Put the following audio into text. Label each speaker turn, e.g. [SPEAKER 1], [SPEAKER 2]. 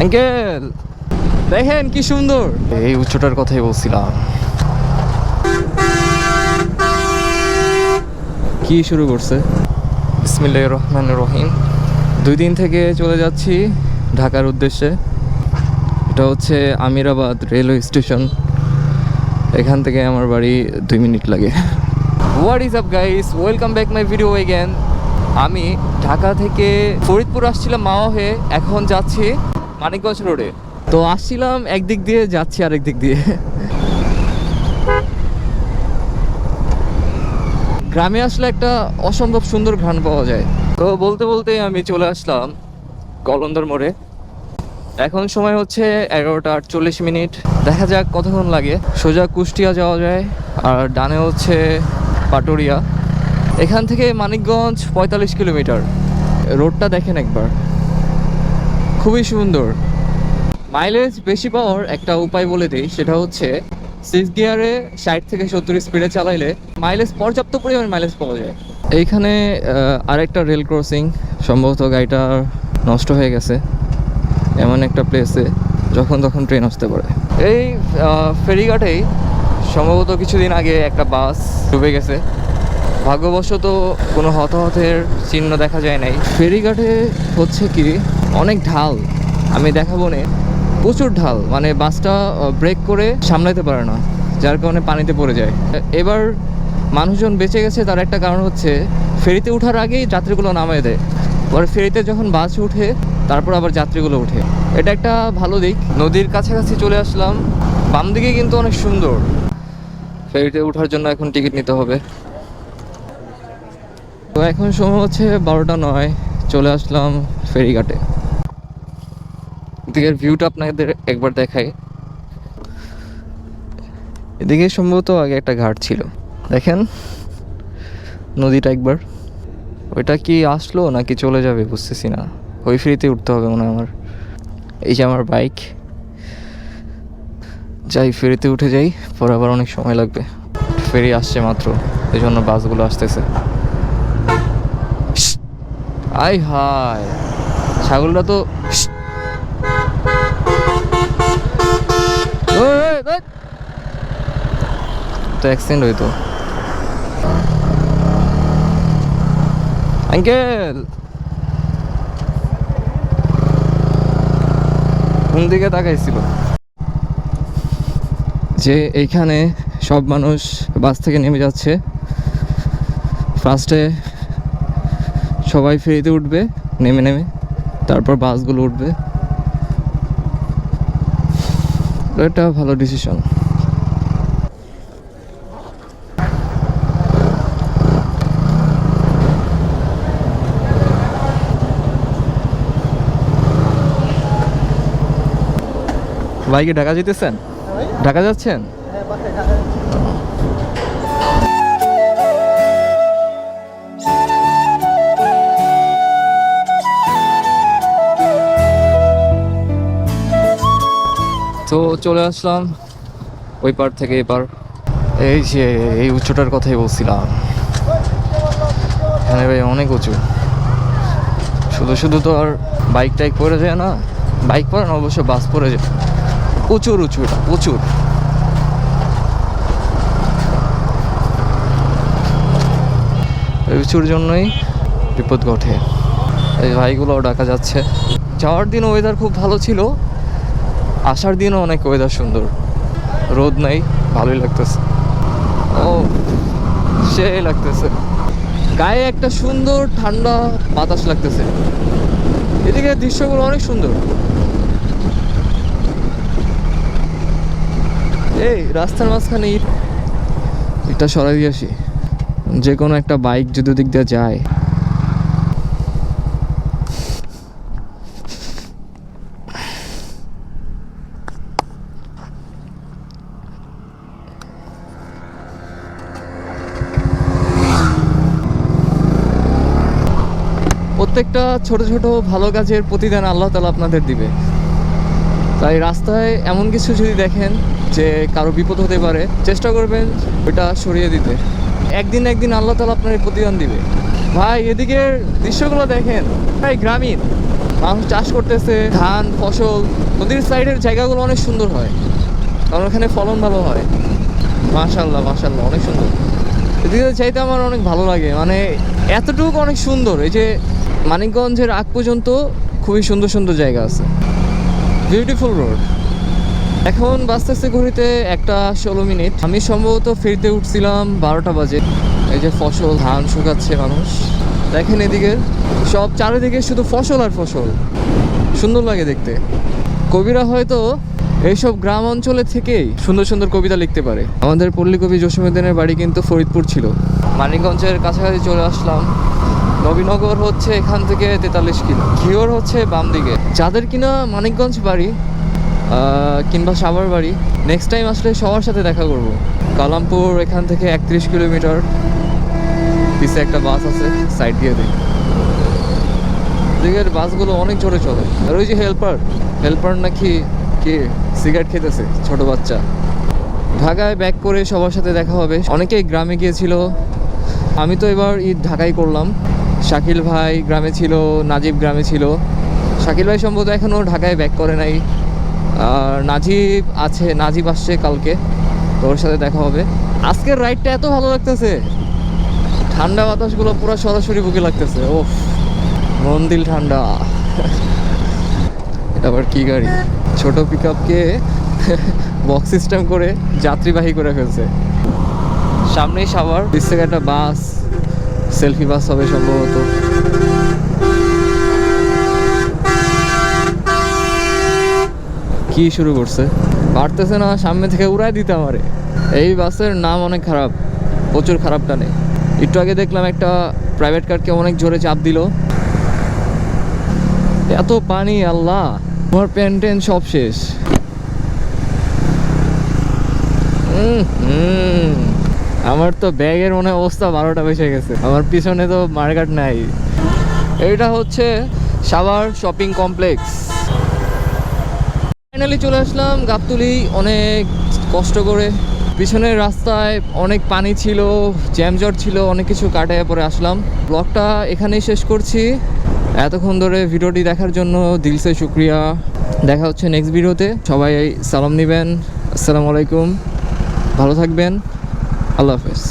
[SPEAKER 1] Uncle দেখেন কি সুন্দর, এই উচ্চটার কথাই বলছিলাম। কি শুরু করছে? বিসমিল্লাহির রহমানির রহিম। 2 দিন থেকে চলে যাচ্ছি ঢাকার উদ্দেশ্যে। এটা হচ্ছে আমিরাবাদ রেলওয়ে স্টেশন। এখান থেকে আমার বাড়ি 2 মিনিট লাগে। What is up guys, welcome back my video again. আমি ঢাকা থেকে ফরিদপুর আসছিলাম মাওয়া হয়ে, এখন যাচ্ছি মানিকগঞ্জ রোডে। তো আসছিলাম একদিক দিয়ে, যাচ্ছি আরেক দিক দিয়ে। গ্রামে আসলে একটা অসম্ভব সুন্দর ঘ্রাণ পাওয়া যায়। তো বলতে বলতে আমি চলে আসলাম কলন্দর মোড়ে। এখন সময় হচ্ছে 11টা 48 মিনিট। দেখা যাক কতক্ষণ লাগে। সোজা কুষ্টিয়া যাওয়া যায়, আর ডানে হচ্ছে পাটুরিয়া। এখান থেকে মানিকগঞ্জ 45 কিলোমিটার। রোডটা দেখেন একবার, খুবই সুন্দর। মাইলেজ বেশি পাওয়ার একটা উপায় বলে দিই, সেটা হচ্ছে 6 গিয়ারে 60 থেকে 70 স্পিডে চালাইলে মাইলেজ পর্যাপ্ত পরিমাণ মাইলেজ পাওয়া যায়। এইখানে আরেকটা রেল ক্রসিং, সম্ভবত গাড়িটা নষ্ট হয়ে গেছে এমন একটা প্লেসে, যখন তখন ট্রেন আসতে পারে। এই ফেরিঘাটেই সম্ভবত কিছুদিন আগে একটা বাস ডুবে গেছে। ভাগ্যবশত কোনো হতাহতের চিহ্ন দেখা যায় নাই। ফেরিঘাটে হচ্ছে কি অনেক ঢাল, আমি দেখাবো না, প্রচুর ঢাল। মানে বাসটা ব্রেক করে সামলাতে পারে না, যার কারণে পানিতে পড়ে যায়। এবার মানুষজন বেঁচে গেছে, তার একটা কারণ হচ্ছে ফেরিতে ওঠার আগেই যাত্রীগুলো নামিয়ে দেয়। পরে ফেরিতে যখন বাস উঠে তারপর আবার যাত্রীগুলো ওঠে। এটা একটা ভালো দিক। নদীর কাছাকাছি চলে আসলাম। বাম দিকে কিন্তু অনেক সুন্দর। ফেরিতে ওঠার জন্য এখন টিকিট নিতে হবে। তো এখন সময় হচ্ছে 12টা 9। চলে আসলাম ফেরিঘাটে। এদিকের ভিউটা আপনাদের একবার দেখাই। এদিকে সম্ভবত আগে একটা ঘাট ছিল, দেখেন নদীটা একবার। ওইটা কি আসলো নাকি চলে যাবে বুঝতেছি না। ওই ফেরিতে উঠতে হবে মনে হয় আমার। এই যে আমার বাইক, যাই ফেরিতে উঠে যাই, পরে আবার অনেক সময় লাগবে। ফেরি আসছে মাত্র, এই জন্য বাসগুলো আসতেছে। আয় হায়, ছাগলটা তো অ্যাক্সিডেন্ট হইতো। আঙ্কেল কোন দিকে তাকাইছিল? যে এইখানে সব মানুষ বাস থেকে নেমে যাচ্ছে। ফার্স্টে সবাই ফেরিতে উঠবে, নেমে নেমে তারপর বাসগুলো উঠবে। এটা ভালো ডিসিশন। ভাই কি ঢাকা যেতেছেন? ঢাকা যাচ্ছেন? তো চলে আসলাম ওই পার থেকে এপার। এই যে এই উচ্চটার কথাই বলছিলাম। এখানে ভাই অনেক উঁচু। শুধু শুধু তো আর বাইক টাইক পড়ে যায় না। বাইক পড়ে না, অবশ্য বাস পড়ে যায়। প্রচুর উঁচু, এটা প্রচুর। এই উঁচুর জন্যই বিপদ ঘটে। এই ভাইগুলো ঢাকা যাচ্ছে। যাওয়ার দিন ওয়েদার খুব ভালো ছিল, আসার দিনও অনেক ওয়েদার সুন্দর। রোদ নাই, ভালোই লাগতেছে। ও সেই লাগতেছে, গায়ে একটা সুন্দর ঠান্ডা বাতাস লাগতেছে। এদিকে দৃশ্যগুলো অনেক সুন্দর। এই রাস্তার মাঝখানে এটা সরাই দিয়ে আসি, যে কোনো একটা বাইক যদি দিক দিয়ে যায়। প্রত্যেকটা ছোট ছোট ভালো কাজের প্রতিদান আল্লাহ তাআলা আপনাদের দিবে। তাই রাস্তায় এমন কিছু যদি দেখেন যে কারো বিপদ হতে পারে, চেষ্টা করবেন ওইটা সরিয়ে দিতে। একদিন আল্লাহ তাআলা আপনার প্রতিদান দিবে। ভাই এদিকের দৃশ্যগুলো দেখেন, ভাই গ্রামীণ। মানুষ চাষ করতেছে ধান ফসল। নদীর সাইডের জায়গাগুলো অনেক সুন্দর হয়, কারণ ওখানে ফলন ভালো হয়। মাশাআল্লাহ মাশাআল্লাহ, অনেক সুন্দর। এদিকে চাইতে আমার অনেক ভালো লাগে, মানে এতটুকু অনেক সুন্দর। এই যে মানিকগঞ্জের আগ পর্যন্ত খুবই সুন্দর সুন্দর জায়গা আছে, বিউটিফুল রোড। এখন বাঁচতেছে ঘড়িতে 1:16। আমি সম্ভবত ফিরতে উঠছিলাম 12টা বাজে। এই যে ফসল ধান শুকাচ্ছে মানুষ, দেখেন এদিকে সব চারিদিকে শুধু ফসল আর ফসল, সুন্দর লাগে দেখতে। কবিরা হয়তো এইসব গ্রাম অঞ্চলে থেকেই সুন্দর সুন্দর কবিতা লিখতে পারে। আমাদের পল্লী কবি জসীমউদ্দীনের বাড়ি কিন্তু ফরিদপুর ছিল। মানিকগঞ্জের কাছাকাছি চলে আসলাম। নবীনগর হচ্ছে এখান থেকে 43 কিলো, ঘিওর হচ্ছে বাম দিকে। যাদের কিনা মানিকগঞ্জ বাড়ি কিংবা সাভার বাড়ি, নেক্সট টাইম আসলে সবার সাথে দেখা করব। কালামপুর এখান থেকে 31 কিলোমিটার। পিছে একটা বাস আছে, সাইড দিয়ে দিই। দিকের বাসগুলো অনেক জোরে চলে। আর ওই যে হেল্পার নাকি কে সিগারেট খেতেছে, ছোট বাচ্চা। ঢাকায় ব্যাক করে সবার সাথে দেখা হবে। অনেকেই গ্রামে গিয়েছিল, আমি তো এবার ঈদ ঢাকায় করলাম। শাকিল ভাই গ্রামে ছিল, নাজিব গ্রামে ছিল। শাকিল ভাই সম্ভবত এখনও ঢাকায় ব্যাক করে নাই। আর নাজিব আসছে কালকে, তো ওর সাথে দেখা হবে। আজকের রাইডটা এত ভালো লাগতেছে, ঠান্ডা বাতাসগুলো পুরো সরাসরি বুকে লাগতেছে। ওফ, মন দিল ঠান্ডা। এটা আবার কি গাড়ি? ছোট পিক আপকে বক্স সিস্টেম করে যাত্রীবাহী করে ফেলছে। সামনেই সাভার, পিছ থেকে একটা বাস, সেলফি বাস হবে সম্ভবত। কি শুরু করছে, পারতেছে না সামনে থেকে উড়াই দিতে আমারে। এই বাসের নাম অনেক খারাপ, প্রচুর খারাপ টানে। একটু আগে দেখলাম একটা প্রাইভেট কারকে অনেক জোরে চাপ দিল। এত পানি, আল্লাহ, আমার প্যান্ট সব শেষ। আমার তো ব্যাগের মনে অবস্থা 12টা বেজে গেছে। আমার পিছনে তো মার্কেট নাই। এইটা হচ্ছে সাভার শপিং কমপ্লেক্স। ফাইনালি চলে আসলাম গাবতলী, অনেক কষ্ট করে। পিছনের রাস্তায় অনেক পানি ছিল, জ্যামজট ছিল, অনেক কিছু কাটায় পরে আসলাম। ব্লগটা এখানেই শেষ করছি। এতক্ষণ ধরে ভিডিওটি দেখার জন্য দিলসে শুক্রিয়া। দেখা হচ্ছে নেক্সট ভিডিওতে। সবাই সালাম নেবেন। আসসালামু আলাইকুম, ভালো থাকবেন, আল্লাহ হাফেজ।